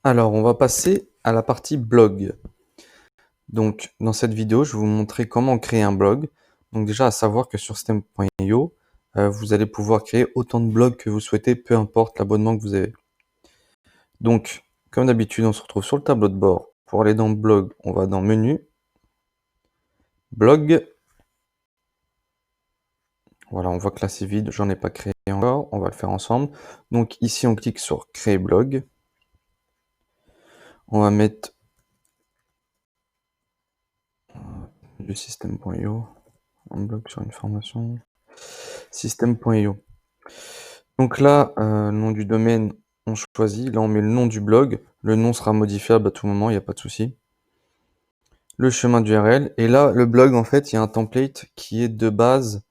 Alors, on va passer à la partie blog. Donc, dans cette vidéo, je vais vous montrer comment créer un blog. Donc déjà, à savoir que sur stem.io, vous allez pouvoir créer autant de blogs que vous souhaitez, peu importe l'abonnement que vous avez. Donc, comme d'habitude, on se retrouve sur le tableau de bord. Pour aller dans blog, on va dans menu, blog. Voilà, on voit que là c'est vide, j'en ai pas créé encore, on va le faire ensemble. Donc ici, on clique sur créer blog. On va mettre du système.io, un blog sur une formation, système.io. Donc là, nom du domaine, on choisit. Là, on met le nom du blog. Le nom sera modifiable à tout moment, il n'y a pas de souci. Le chemin d'URL. Et là, le blog, en fait, il y a un template qui est de base.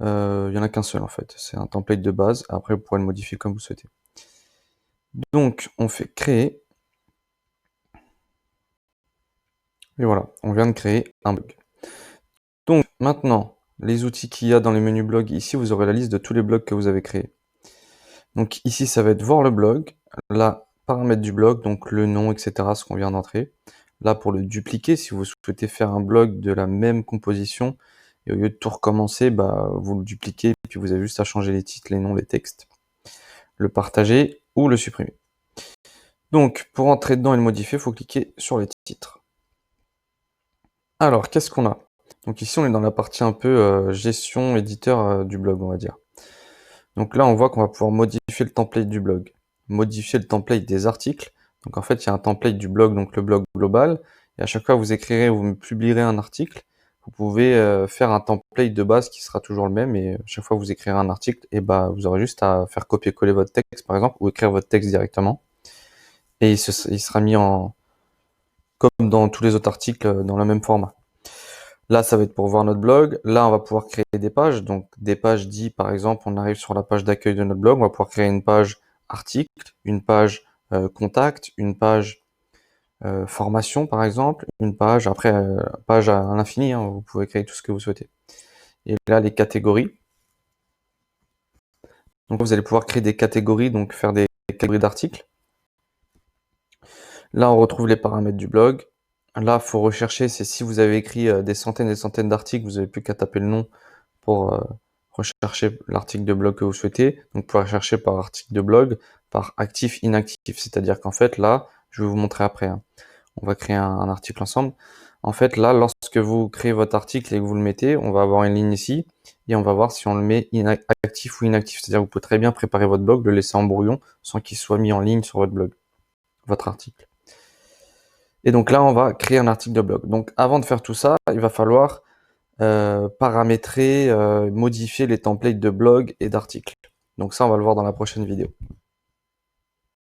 Il n'y en a qu'un seul, en fait. C'est un template de base. Après, vous pourrez le modifier comme vous souhaitez. Donc, on fait créer. Et voilà, on vient de créer un blog. Donc, maintenant, les outils qu'il y a dans les menus blog. Ici, vous aurez la liste de tous les blogs que vous avez créés. Donc ici, ça va être voir le blog. Là, paramètres du blog, donc le nom, etc., ce qu'on vient d'entrer. Là, pour le dupliquer, si vous souhaitez faire un blog de la même composition, et au lieu de tout recommencer, vous le dupliquez, et puis vous avez juste à changer les titres, les noms, les textes. Le partager ou le supprimer. Donc, pour entrer dedans et le modifier, il faut cliquer sur les titres. Alors, qu'est-ce qu'on a? Donc ici, on est dans la partie un peu gestion, éditeur du blog, on va dire. Donc là, on voit qu'on va pouvoir modifier le template du blog, modifier le template des articles. Donc en fait, il y a un template du blog, donc le blog global. Et à chaque fois que vous écrirez ou vous publierez un article, vous pouvez faire un template de base qui sera toujours le même. Et chaque fois que vous écrirez un article, vous aurez juste à faire copier-coller votre texte, par exemple, ou écrire votre texte directement. Et il sera mis comme dans tous les autres articles, dans le même format. Là, ça va être pour voir notre blog. Là, on va pouvoir créer des pages. Donc, des pages dit, par exemple, on arrive sur la page d'accueil de notre blog. On va pouvoir créer une page article, une page contact, une page formation, par exemple, une page, après, page à l'infini. Hein, vous pouvez créer tout ce que vous souhaitez. Et là, les catégories. Donc, vous allez pouvoir créer des catégories, donc faire des catégories d'articles. Là, on retrouve les paramètres du blog. Là, il faut rechercher, c'est si vous avez écrit des centaines et des centaines d'articles, vous n'avez plus qu'à taper le nom pour rechercher l'article de blog que vous souhaitez. Donc, vous pouvez rechercher par article de blog, par actif, inactif. C'est-à-dire qu'en fait, là, je vais vous montrer après. Hein. On va créer un article ensemble. En fait, là, lorsque vous créez votre article et que vous le mettez, on va avoir une ligne ici et on va voir si on le met actif ou inactif. C'est-à-dire que vous pouvez très bien préparer votre blog, le laisser en brouillon sans qu'il soit mis en ligne sur votre blog, votre article. Et donc là, on va créer un article de blog. Donc, avant de faire tout ça, il va falloir paramétrer, modifier les templates de blog et d'articles. Donc ça, on va le voir dans la prochaine vidéo.